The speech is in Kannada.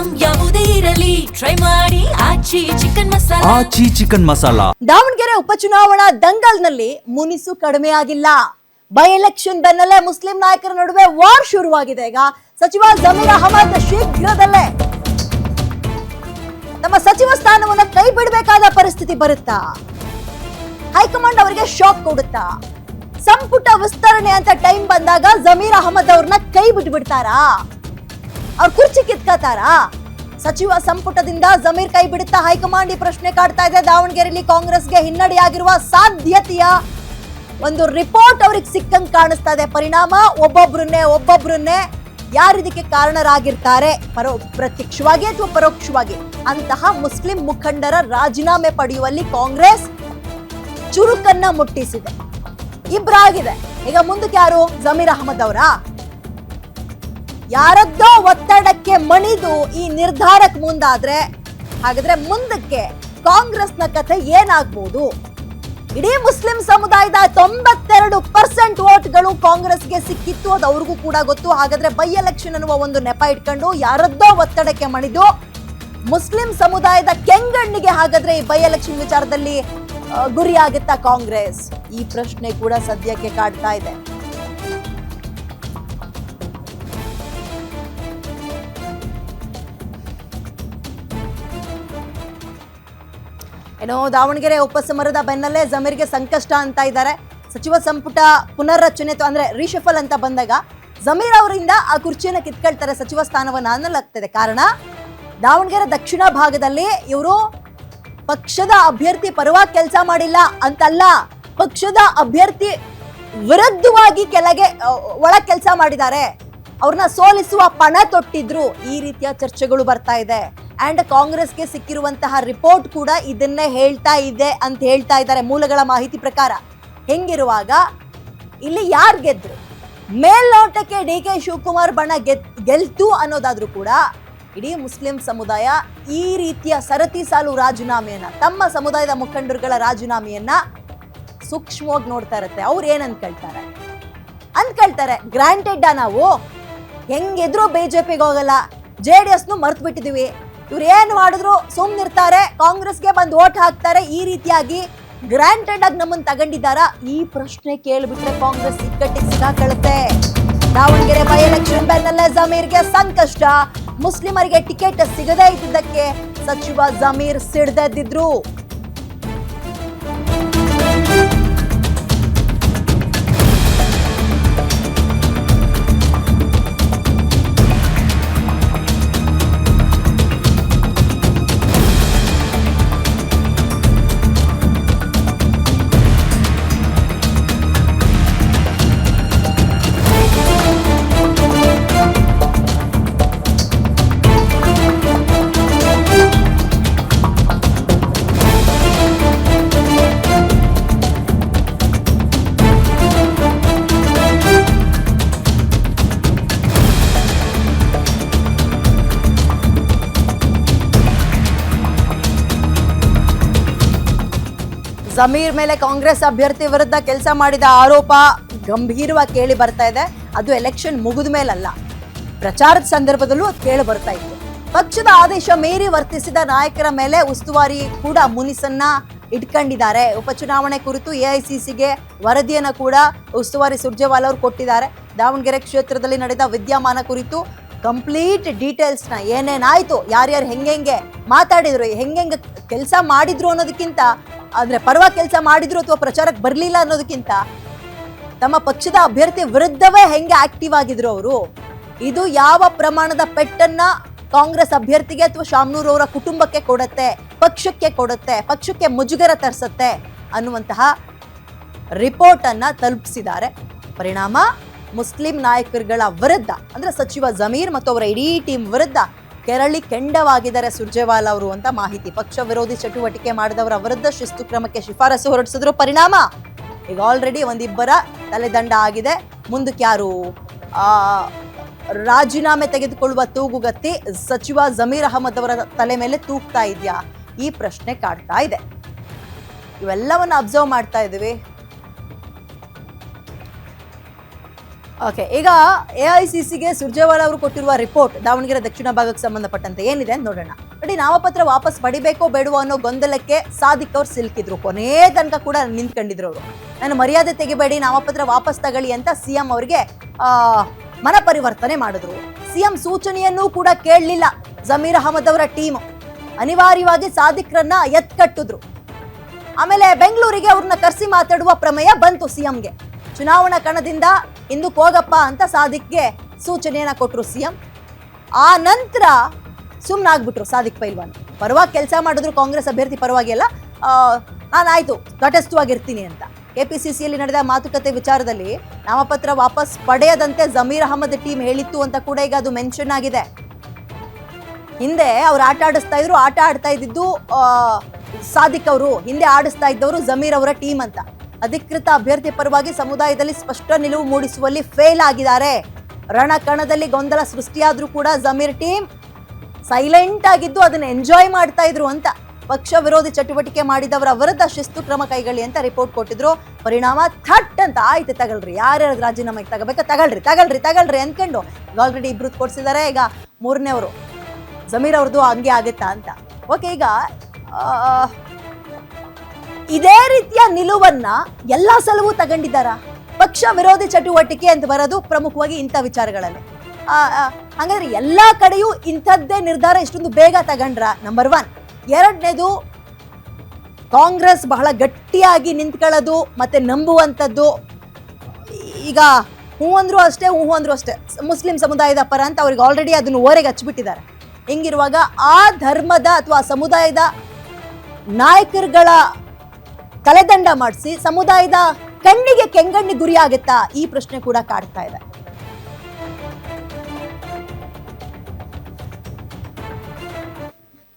ಐಟಂ ಯಾವುದೇ ಇರಲಿ ಟ್ರೈ ಮಾಡಿ ಆಚಿ ಚಿಕನ್ ಮಸಾಲಾ. ದಾವಣಗೆರೆ ಉಪಚುನಾವಣಾ ದಂಗಲ್ನಲ್ಲಿ ಮುನಿಸು ಕಡಿಮೆ ಆಗಿಲ್ಲ. ಬೈ ಎಲೆಕ್ಷನ್ ಬೆನ್ನಲ್ಲೇ ಮುಸ್ಲಿಂ ನಾಯಕರ ನಡುವೆ ವಾರ್ ಶುರುವಾಗಿದೆ. ಈಗ ಸಚಿವ ಜಮೀರ್ ಅಹಮದ್ ಶೀಘ್ರದಲ್ಲೇ ತಮ್ಮ ಸಚಿವ ಸ್ಥಾನವನ್ನು ಕೈ ಬಿಡಬೇಕಾದ ಪರಿಸ್ಥಿತಿ ಬರುತ್ತಾ? ಹೈಕಮಾಂಡ್ ಅವರಿಗೆ ಶಾಕ್ ಕೊಡುತ್ತಾ? ಸಂಪುಟ ವಿಸ್ತರಣೆ ಅಂತ ಟೈಮ್ ಬಂದಾಗ ಜಮೀರ್ ಅಹಮದ್ ಅವ್ರನ್ನ ಕೈ ಬಿಟ್ಬಿಡ್ತಾರಾ? ಅವ್ರ ಕುರ್ಚಿ ಕಿತ್ಕತಾರಾ? ಸಚಿವ ಸಂಪುಟದಿಂದ ಜಮೀರ್ ಕೈ ಬಿಡುತ್ತಾ ಹೈಕಮಾಂಡ್? ಈ ಪ್ರಶ್ನೆ ಕಾಡ್ತಾ ಇದೆ. ದಾವಣಗೆರೆಯಲ್ಲಿ ಕಾಂಗ್ರೆಸ್ಗೆ ಹಿನ್ನಡೆಯಾಗಿರುವ ಸಾಧ್ಯತೆಯ ಒಂದು ರಿಪೋರ್ಟ್ ಅವ್ರಿಗೆ ಸಿಕ್ಕಂಗ್ ಕಾಣಿಸ್ತಾ ಇದೆ. ಪರಿಣಾಮ ಒಬ್ಬೊಬ್ರನ್ನೇ ಯಾರಿದಕ್ಕೆ ಕಾರಣರಾಗಿರ್ತಾರೆ, ಪ್ರತ್ಯಕ್ಷವಾಗಿ ಅಥವಾ ಪರೋಕ್ಷವಾಗಿ, ಅಂತಹ ಮುಸ್ಲಿಂ ಮುಖಂಡರ ರಾಜೀನಾಮೆ ಪಡೆಯುವಲ್ಲಿ ಕಾಂಗ್ರೆಸ್ ಚುರುಕನ್ನ ಮುಟ್ಟಿಸಿದೆ. ಇಬ್ರಾಗಿದೆ. ಈಗ ಮುಂದಕ್ಕೆ ಯಾರು? ಜಮೀರ್ ಅಹಮದ್ ಅವರ ಯಾರದ್ದೋ ಒತ್ತಡಕ್ಕೆ ಮಣಿದು ಈ ನಿರ್ಧಾರಕ್ಕೆ ಮುಂದಾದ್ರೆ ಹಾಗಾದ್ರೆ ಮುಂದಕ್ಕೆ ಕಾಂಗ್ರೆಸ್ನ ಕಥೆ ಏನಾಗ್ಬೋದು? ಇಡೀ ಮುಸ್ಲಿಂ ಸಮುದಾಯದ 92% ವೋಟ್ಗಳು ಕಾಂಗ್ರೆಸ್ಗೆ ಸಿಕ್ಕಿತ್ತು, ಅದು ಅವ್ರಿಗೂ ಕೂಡ ಗೊತ್ತು. ಹಾಗಾದ್ರೆ ಬೈ ಎಲೆಕ್ಷನ್ ಅನ್ನುವ ಒಂದು ನೆಪ ಇಟ್ಕೊಂಡು ಯಾರದ್ದೋ ಒತ್ತಡಕ್ಕೆ ಮಣಿದು ಮುಸ್ಲಿಂ ಸಮುದಾಯದ ಕೆಂಗಣ್ಣಿಗೆ ಹಾಗಾದ್ರೆ ಈ ಬೈ ಎಲೆಕ್ಷನ್ ವಿಚಾರದಲ್ಲಿ ಗುರಿಯಾಗುತ್ತಾ ಕಾಂಗ್ರೆಸ್? ಈ ಪ್ರಶ್ನೆ ಕೂಡ ಸದ್ಯಕ್ಕೆ ಕಾಡ್ತಾ ಇದೆ. ಏನೋ ದಾವಣಗೆರೆ ಉಪಸಮರದ ಬೆನ್ನಲ್ಲೇ ಜಮೀರ್ಗೆ ಸಂಕಷ್ಟ ಅಂತ ಇದ್ದಾರೆ. ಸಚಿವ ಸಂಪುಟ ಪುನರ್ರಚನೆ ಅಂದ್ರೆ ರೀಶಫಲ್ ಅಂತ ಬಂದಾಗ ಜಮೀರ್ ಅವರಿಂದ ಆ ಕುರ್ಚಿಯನ್ನು ಕಿತ್ಕೊಳ್ತಾರೆ, ಸಚಿವ ಸ್ಥಾನವನ್ನ ಅನ್ನಲಾಗ್ತದೆ. ಕಾರಣ ದಾವಣಗೆರೆ ದಕ್ಷಿಣ ಭಾಗದಲ್ಲಿ ಇವರು ಪಕ್ಷದ ಅಭ್ಯರ್ಥಿ ಪರವಾಗಿ ಕೆಲಸ ಮಾಡಿಲ್ಲ ಅಂತಲ್ಲ, ಪಕ್ಷದ ಅಭ್ಯರ್ಥಿ ವಿರುದ್ಧವಾಗಿ ಒಳ ಕೆಲಸ ಮಾಡಿದ್ದಾರೆ, ಅವ್ರನ್ನ ಸೋಲಿಸುವ ಪಣ ತೊಟ್ಟಿದ್ರು. ಈ ರೀತಿಯ ಚರ್ಚೆಗಳು ಬರ್ತಾ ಇದೆ. ಅಂಡ್ ಕಾಂಗ್ರೆಸ್ಗೆ ಸಿಕ್ಕಿರುವಂತಹ ರಿಪೋರ್ಟ್ ಕೂಡ ಇದನ್ನೇ ಹೇಳ್ತಾ ಇದೆ ಅಂತ ಹೇಳ್ತಾ ಇದ್ದಾರೆ ಮೂಲಗಳ ಮಾಹಿತಿ ಪ್ರಕಾರ. ಹೆಂಗಿರುವಾಗ ಇಲ್ಲಿ ಯಾರು ಗೆದ್ರು? ಮೇಲ್ನೋಟಕ್ಕೆ DK ಶಿವಕುಮಾರ್ ಬಣ ಗೆಲ್ತು ಅನ್ನೋದಾದ್ರೂ ಕೂಡ ಇಡೀ ಮುಸ್ಲಿಂ ಸಮುದಾಯ ಈ ರೀತಿಯ ಸರತಿ ಸಾಲು ರಾಜೀನಾಮೆಯನ್ನ, ತಮ್ಮ ಸಮುದಾಯದ ಮುಖಂಡರುಗಳ ರಾಜೀನಾಮೆಯನ್ನ ಸೂಕ್ಷ್ಮವಾಗಿ ನೋಡ್ತಾ ಇರುತ್ತೆ. ಅವ್ರು ಏನ್ ಅನ್ಕೊಳ್ತಾರೆ ಗ್ರಾಂಟೆಡ್ ನಾವು ಹೆಂಗಿದ್ರು ಬಿಜೆಪಿಗೆ ಹೋಗಲ್ಲ, JDS ಮರ್ತು ಬಿಟ್ಟಿದೀವಿ, ಇವ್ರು ಏನ್ ಮಾಡಿದ್ರು ಸುಮ್ನಿರ್ತಾರೆ, ಕಾಂಗ್ರೆಸ್ಗೆ ಬಂದು ಓಟ್ ಹಾಕ್ತಾರೆ, ಈ ರೀತಿಯಾಗಿ ಗ್ರಾಂಟೆಡ್ ಆಗಿ ನಮ್ಮನ್ನ ತಗೊಂಡಿದ್ದಾರ? ಈ ಪ್ರಶ್ನೆ ಕೇಳ್ಬಿಟ್ರೆ ಕಾಂಗ್ರೆಸ್ ಇಕ್ಕಟ್ಟಿಗೆ ಸಿಕ್ಕಾಕೊಳ್ಳುತ್ತೆ. ದಾವಣಗೆರೆ ಬೈ ಎಲೆಕ್ಷನ್ ಬೆನ್ನಲ್ಲೇ ಜಮೀರ್ಗೆ ಸಂಕಷ್ಟ. ಮುಸ್ಲಿಮರಿಗೆ ಟಿಕೆಟ್ ಸಿಗದೇ ಇದ್ದಿದ್ದಕ್ಕೆ ಸಚಿವ ಜಮೀರ್ ಸಿಡ್ದೆದ್ದಿದ್ರು. ಜಮೀರ್ ಮೇಲೆ ಕಾಂಗ್ರೆಸ್ ಅಭ್ಯರ್ಥಿ ವಿರುದ್ಧ ಕೆಲಸ ಮಾಡಿದ ಆರೋಪ ಗಂಭೀರವಾಗಿ ಕೇಳಿ ಬರ್ತಾ ಇದೆ. ಅದು ಎಲೆಕ್ಷನ್ ಮುಗಿದ ಮೇಲಲ್ಲ, ಪ್ರಚಾರದ ಸಂದರ್ಭದಲ್ಲೂ ಅದು ಕೇಳಿ ಬರ್ತಾ ಇತ್ತು. ಪಕ್ಷದ ಆದೇಶ ಮೀರಿ ವರ್ತಿಸಿದ ನಾಯಕರ ಮೇಲೆ ಉಸ್ತುವಾರಿ ಕೂಡ ಮುನಿಸನ್ನ ಇಟ್ಕೊಂಡಿದ್ದಾರೆ. ಉಪಚುನಾವಣೆ ಕುರಿತು AICCಗೆ ವರದಿಯನ್ನ ಕೂಡ ಉಸ್ತುವಾರಿ ಸುರ್ಜೇವಾಲಾ ಅವರು ಕೊಟ್ಟಿದ್ದಾರೆ. ದಾವಣಗೆರೆ ಕ್ಷೇತ್ರದಲ್ಲಿ ನಡೆದ ವಿದ್ಯಮಾನ ಕುರಿತು ಕಂಪ್ಲೀಟ್ ಡೀಟೇಲ್ಸ್ನ, ಏನೇನಾಯ್ತು, ಯಾರ್ಯಾರು ಹೆಂಗೆ ಮಾತಾಡಿದ್ರು, ಹೆಂಗೆ ಕೆಲಸ ಮಾಡಿದ್ರು ಅನ್ನೋದಕ್ಕಿಂತ, ಅಂದ್ರೆ ಪರವಾಗಿ ಕೆಲಸ ಮಾಡಿದ್ರು ಅಥವಾ ಪ್ರಚಾರಕ್ಕೆ ಬರಲಿಲ್ಲ ಅನ್ನೋದಕ್ಕಿಂತ ತಮ್ಮ ಪಕ್ಷದ ಅಭ್ಯರ್ಥಿ ವಿರುದ್ಧವೇ ಹೆಂಗೆ ಆಕ್ಟಿವ್ ಆಗಿದ್ರು ಅವರು, ಇದು ಯಾವ ಪ್ರಮಾಣದ ಪೆಟ್ಟನ್ನ ಕಾಂಗ್ರೆಸ್ ಅಭ್ಯರ್ಥಿಗೆ ಅಥವಾ ಶಾಮನೂರ್ ಅವರ ಕುಟುಂಬಕ್ಕೆ ಕೊಡುತ್ತೆ, ಪಕ್ಷಕ್ಕೆ ಮುಜುಗರ ತರಿಸುತ್ತೆ ಅನ್ನುವಂತಹ ರಿಪೋರ್ಟ್ ಅನ್ನ ತಲುಪಿಸಿದ್ದಾರೆ. ಪರಿಣಾಮ ಮುಸ್ಲಿಂ ನಾಯಕರುಗಳ ವಿರುದ್ಧ, ಅಂದ್ರೆ ಸಚಿವ ಜಮೀರ್ ಮತ್ತು ಅವರ ಇಡೀ ಟೀಮ್ ವಿರುದ್ಧ ಕೆಂಡವಾಗಿದ್ದಾರೆ ಸುರ್ಜೇವಾಲಾ ಅವರು ಅಂತ ಮಾಹಿತಿ. ಪಕ್ಷ ವಿರೋಧಿ ಚಟುವಟಿಕೆ ಮಾಡಿದವರ ವಿರುದ್ಧ ಶಿಸ್ತು ಕ್ರಮಕ್ಕೆ ಶಿಫಾರಸು ಹೊರಡಿಸಿದ್ರು. ಪರಿಣಾಮ ಈಗ ಆಲ್ರೆಡಿ ಒಂದಿಬ್ಬರ ತಲೆದಂಡ ಆಗಿದೆ. ಮುಂದಕ್ಕೆ ಯಾರು ರಾಜೀನಾಮೆ ತೆಗೆದುಕೊಳ್ಳುವ ತೂಗುಗತ್ತಿ ಸಚಿವ ಜಮೀರ್ ಅಹಮದ್ ಅವರ ತಲೆ ಮೇಲೆ ತೂಗ್ತಾ ಇದೆಯಾ? ಈ ಪ್ರಶ್ನೆ ಕಾಡ್ತಾ ಇದೆ. ಇವೆಲ್ಲವನ್ನ ಅಬ್ಸರ್ವ್ ಮಾಡ್ತಾ ಇದ್ದೀವಿ. ಓಕೆ, ಈಗ AICCಗೆ ಸುರ್ಜೇವಾಲಾ ಅವರು ಕೊಟ್ಟಿರುವ ರಿಪೋರ್ಟ್ ದಾವಣಗೆರೆ ದಕ್ಷಿಣ ಭಾಗಕ್ಕೆ ಸಂಬಂಧಪಟ್ಟಂತೆ ಏನಿದೆ ಅಂತ ನೋಡೋಣ. ನೋಡಿ, ನಾಮಪತ್ರ ವಾಪಸ್ ಪಡಿಬೇಕೋ ಬೇಡವೋ ಅನ್ನೋ ಗೊಂದಲಕ್ಕೆ ಸಾದಿಕ್ ಅವ್ರು ಸಿಲುಕಿದ್ರು. ಕೊನೆ ತನಕ ಕೂಡ ನಿಂತ್ಕೊಂಡಿದ್ರು ಅವರು. ನಾನು ಮರ್ಯಾದೆ ತೆಗಿಬೇಡಿ, ನಾಮಪತ್ರ ವಾಪಸ್ ತಗೊಳ್ಳಿ ಅಂತ CM ಅವರಿಗೆ ಮನ ಪರಿವರ್ತನೆ ಮಾಡಿದ್ರು. CM ಸೂಚನೆಯನ್ನೂ ಕೂಡ ಕೇಳಲಿಲ್ಲ ಜಮೀರ್ ಅಹಮದ್ ಅವರ ಟೀಮ್. ಅನಿವಾರ್ಯವಾಗಿ ಸಾದಿಕ್ರನ್ನ ಎತ್ಕಟ್ಟಿದ್ರು. ಆಮೇಲೆ ಬೆಂಗಳೂರಿಗೆ ಅವ್ರನ್ನ ಕರೆಸಿ ಮಾತಾಡುವ ಪ್ರಮೇಯ ಬಂತು CMಗೆ. ಚುನಾವಣಾ ಕಣದಿಂದ ಹಿಂದಕ್ಕೆ ಹೋಗಪ್ಪ ಅಂತ ಸಾದಿಕ್ಗೆ ಸೂಚನೆಯನ್ನ ಕೊಟ್ಟರು CM. ಆ ನಂತರ ಸುಮ್ಮನಾಗ್ಬಿಟ್ರು ಸಾದಿಕ್ ಪೈಲ್ವಾನ್. ಪರವಾಗಿ ಕೆಲಸ ಮಾಡಿದ್ರು, ಕಾಂಗ್ರೆಸ್ ಅಭ್ಯರ್ಥಿ ಪರವಾಗಿ ಅಲ್ಲ, ನಾನಾಯ್ತು ತಟಸ್ಥವಾಗಿರ್ತೀನಿ ಅಂತ. KPCCಯಲ್ಲಿ ನಡೆದ ಮಾತುಕತೆ ವಿಚಾರದಲ್ಲಿ ನಾಮಪತ್ರ ವಾಪಸ್ ಪಡೆಯದಂತೆ ಜಮೀರ್ ಅಹಮದ್ ಟೀಮ್ ಹೇಳಿತ್ತು ಅಂತ ಕೂಡ ಈಗ ಅದು ಮೆನ್ಷನ್ ಆಗಿದೆ. ಹಿಂದೆ ಅವ್ರು ಆಟ ಆಡ್ತಾ ಇದ್ದಿದ್ದು ಸಾದಿಕ್ ಅವರು, ಹಿಂದೆ ಆಡಿಸ್ತಾ ಇದ್ದವರು ಜಮೀರ್ ಅವರ ಟೀಮ್ ಅಂತ. ಅಧಿಕೃತ ಅಭ್ಯರ್ಥಿ ಪರವಾಗಿ ಸಮುದಾಯದಲ್ಲಿ ಸ್ಪಷ್ಟ ನಿಲುವು ಮೂಡಿಸುವಲ್ಲಿ ಫೇಲ್ ಆಗಿದ್ದಾರೆ. ರಣಕಣದಲ್ಲಿ ಗೊಂದಲ ಸೃಷ್ಟಿಯಾದ್ರೂ ಕೂಡ ಜಮೀರ್ ಟೀಮ್ ಸೈಲೆಂಟ್ ಆಗಿದ್ದು ಅದನ್ನ ಎಂಜಾಯ್ ಮಾಡ್ತಾ ಇದ್ರು ಅಂತ. ಪಕ್ಷ ವಿರೋಧಿ ಚಟುವಟಿಕೆ ಮಾಡಿದವರ ವಿರುದ್ಧ ಶಿಸ್ತು ಕ್ರಮ ಕೈಗೊಳ್ಳಿ ಅಂತ ರಿಪೋರ್ಟ್ ಕೊಟ್ಟಿದ್ರು. ಪರಿಣಾಮ ಥಟ್ ಅಂತ ಆಯ್ತು ತಗೊಳ್ರಿ, ಯಾರ್ಯಾರು ರಾಜೀನಾಮೆ ತಗೋಬೇಕಾ ತಗೊಳ್ರಿ ಅನ್ಕೊಂಡು ಆಲ್ರೆಡಿ ಇಬ್ರು ಕೊಡ್ಸಿದ್ದಾರೆ. ಈಗ ಮೂರನೇವರು ಜಮೀರ್ ಅವ್ರದ್ದು ಹಂಗೆ ಆಗುತ್ತಾ ಅಂತ. ಓಕೆ, ಈಗ ಇದೇ ರೀತಿಯ ನಿಲುವನ್ನ ಎಲ್ಲಾ ಸಲವೂ ತಗೊಂಡಿದ್ದಾರ? ಪಕ್ಷ ವಿರೋಧಿ ಚಟುವಟಿಕೆ ಅಂತ ಬರೋದು ಪ್ರಮುಖವಾಗಿ ಇಂಥ ವಿಚಾರಗಳಲ್ಲಿ. ಹಾಗಾದ್ರೆ ಎಲ್ಲಾ ಕಡೆಯೂ ಇಂಥದ್ದೇ ನಿರ್ಧಾರ ಇಷ್ಟೊಂದು ಬೇಗ ತಗೊಂಡ್ರ? ನಂಬರ್ 1. ಎರಡನೇದು, ಕಾಂಗ್ರೆಸ್ ಬಹಳ ಗಟ್ಟಿಯಾಗಿ ನಿಂತ್ಕೊಳ್ಳೋದು ಮತ್ತೆ ನಂಬುವಂಥದ್ದು. ಈಗ ಹೂ ಅಂದ್ರೂ ಅಷ್ಟೇ ಮುಸ್ಲಿಂ ಸಮುದಾಯದ ಪರ ಅಂತ ಅವ್ರಿಗೆ ಆಲ್ರೆಡಿ ಅದನ್ನು ಓರೆಗೆ ಹಚ್ಬಿಟ್ಟಿದ್ದಾರೆ. ಹಿಂಗಿರುವಾಗ ಆ ಧರ್ಮದ ಅಥವಾ ಸಮುದಾಯದ ನಾಯಕರುಗಳ ತಲೆದಂಡ ಮಾಡಿಸಿ ಸಮುದಾಯದ ಕಣ್ಣಿಗೆ ಕೆಂಗಣ್ಣಿ ಗುರಿ ಆಗುತ್ತಾ? ಈ ಪ್ರಶ್ನೆ ಕೂಡ ಕಾಡ್ತಾ ಇದೆ.